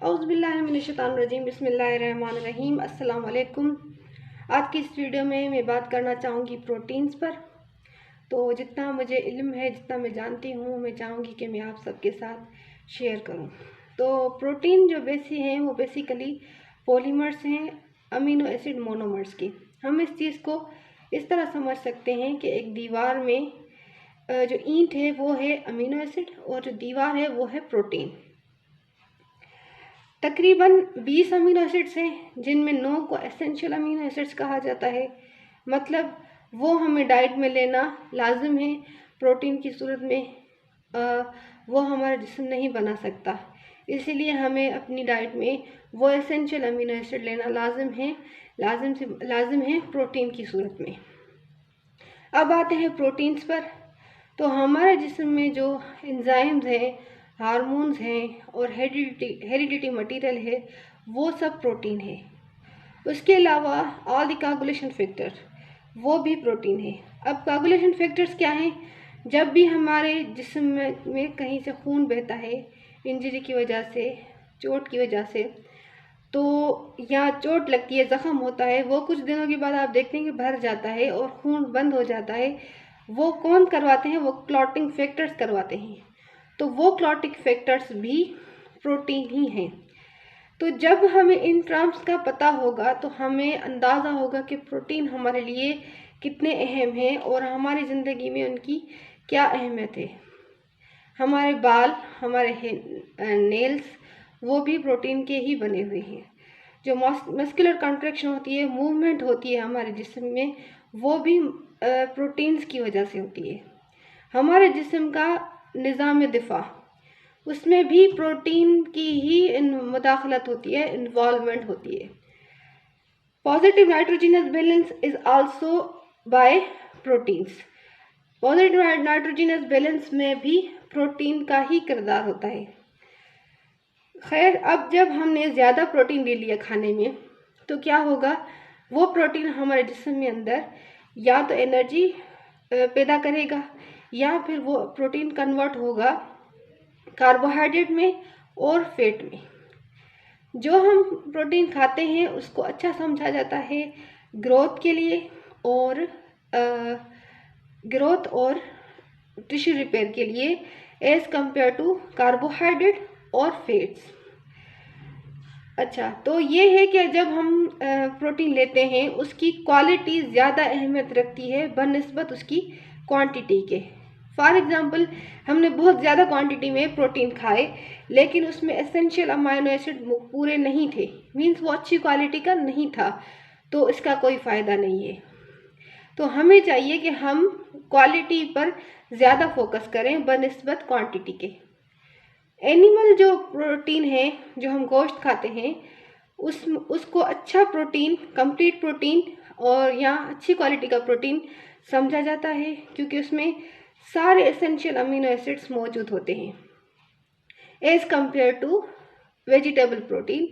औज़ुबिल्लाहिमिनश्शैतानिर्रजीम बिस्मिल्लाहिर्रहमानिर्रहीम अस्सलाम वालेकुम। आज की इस वीडियो में मैं बात करना चाहूँगी प्रोटीन्स पर। तो जितना मुझे इल्म है, जितना मैं जानती हूँ, मैं चाहूँगी कि मैं आप सबके साथ शेयर करूँ। तो प्रोटीन जो हैं वो बेसिकली पॉलीमर्स हैं अमीनो एसिड मोनोमर्स की। हम इस चीज़ को इस तरह समझ सकते हैं कि एक दीवार में जो ईंट है वो है अमीनो एसिड और जो दीवार है वो है प्रोटीन। तकरीबन 20 अमीनो एसिड्स हैं जिनमें 9 को एसेंशियल अमीनो एसिड्स कहा जाता है। मतलब वो हमें डाइट में लेना लाजिम है। प्रोटीन की सूरत में वो हमारा जिस्म नहीं बना सकता, इसीलिए हमें अपनी डाइट में वो एसेंशियल अमीनो एसिड लेना लाजिम है प्रोटीन की सूरत में। अब आते हैं प्रोटीन्स पर। तो हमारे जिस्म में जो एंजाइम्स हैं, हार्मोन्स हैं और हेरिडिटी मटेरियल है, वो सब प्रोटीन है। उसके अलावा ऑल द कोगुलेशन फैक्टर वो भी प्रोटीन है। अब कोगुलेशन फैक्टर्स क्या हैं? जब भी हमारे जिस्म में कहीं से खून बहता है इंजरी की वजह से, चोट की वजह से, तो या चोट लगती है, ज़ख़म होता है, वो कुछ दिनों के बाद आप देखते हैं कि भर जाता है और खून बंद हो जाता है। वो कौन करवाते हैं? वो क्लॉटिंग फैक्टर्स करवाते हैं। तो वो क्लॉटिंग फैक्टर्स भी प्रोटीन ही हैं। तो जब हमें इन टर्म्स का पता होगा तो हमें अंदाज़ा होगा कि प्रोटीन हमारे लिए कितने अहम हैं और हमारी ज़िंदगी में उनकी क्या अहमियत है। हमारे बाल, हमारे नेल्स, वो भी प्रोटीन के ही बने हुए हैं। जो मस्कुलर कॉन्ट्रैक्शन होती है, मूवमेंट होती है हमारे जिस्म में, वो भी प्रोटीन्स की वजह से होती है। हमारे जिस्म का निज़ाम दिफा, उसमें भी प्रोटीन की ही मुदाखलत होती है, इन्वॉल्वमेंट होती है। Positive nitrogenous balance is also by proteins. Positive nitrogenous balance में भी प्रोटीन का ही किरदार होता है। खैर, अब जब हमने ज़्यादा प्रोटीन ले लिया खाने में, तो क्या होगा? वो प्रोटीन हमारे जिस्म में अंदर या तो एनर्जी पैदा करेगा या फिर वो प्रोटीन कन्वर्ट होगा कार्बोहाइड्रेट में और फैट में। जो हम प्रोटीन खाते हैं उसको अच्छा समझा जाता है ग्रोथ के लिए और टिश्यू रिपेयर के लिए एज कंपेयर टू कार्बोहाइड्रेट और फैट्स। अच्छा, तो ये है कि जब हम प्रोटीन लेते हैं उसकी क्वालिटी ज़्यादा अहमियत रखती है बनिस्बत उसकी क्वांटिटी के। फॉर एग्ज़ाम्पल, हमने बहुत ज़्यादा क्वांटिटी में प्रोटीन खाए लेकिन उसमें एसेंशियल अमाइनो एसिड पूरे नहीं थे, मीन्स वो अच्छी क्वालिटी का नहीं था, तो इसका कोई फ़ायदा नहीं है। तो हमें चाहिए कि हम क्वालिटी पर ज़्यादा फोकस करें बनिस्बत क्वांटिटी के। एनिमल जो प्रोटीन है, जो हम गोश्त खाते हैं, उसको अच्छा प्रोटीन, कंप्लीट प्रोटीन और या अच्छी क्वालिटी का प्रोटीन समझा जाता है क्योंकि उसमें सारे एसेंशियल अमीनो एसिड्स मौजूद होते हैं as compare to vegetable protein.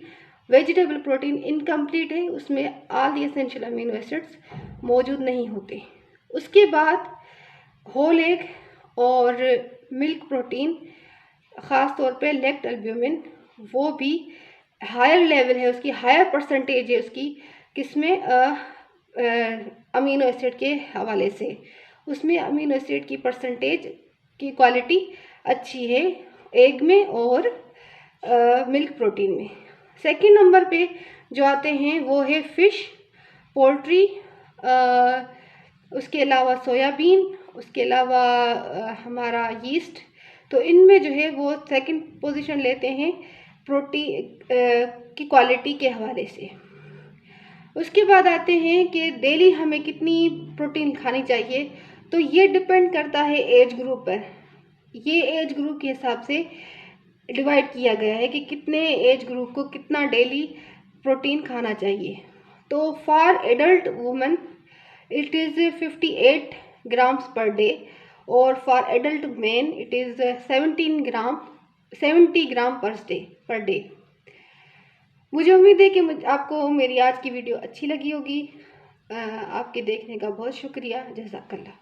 Vegetable protein incomplete है, उसमें all the essential amino acids मौजूद नहीं होते। उसके बाद होल एग और मिल्क प्रोटीन, ख़ास तौर पे लेक्ट एल्ब्यूमिन, वो भी हायर लेवल है, उसकी हायर परसेंटेज है उसकी किसमें अमीनो एसिड के हवाले से। उसमें अमीनो एसिड की परसेंटेज की क्वालिटी अच्छी है एग में और मिल्क प्रोटीन में। सेकंड नंबर पे जो आते हैं वो है फ़िश, पोल्ट्री, उसके अलावा सोयाबीन, उसके अलावा हमारा यीस्ट। तो इनमें जो है वो सेकंड पोजीशन लेते हैं प्रोटीन की क्वालिटी के हवाले से। उसके बाद आते हैं कि डेली हमें कितनी प्रोटीन खानी चाहिए। तो ये डिपेंड करता है एज ग्रुप पर। ये एज ग्रुप के हिसाब से डिवाइड किया गया है कि कितने एज ग्रुप को कितना डेली प्रोटीन खाना चाहिए। तो for adult women it is 58 grams per day और for adult man it is 70 gram per day. मुझे उम्मीद है कि आपको मेरी आज की वीडियो अच्छी लगी होगी। आपके देखने का बहुत शुक्रिया। जज़ाकल्लाह।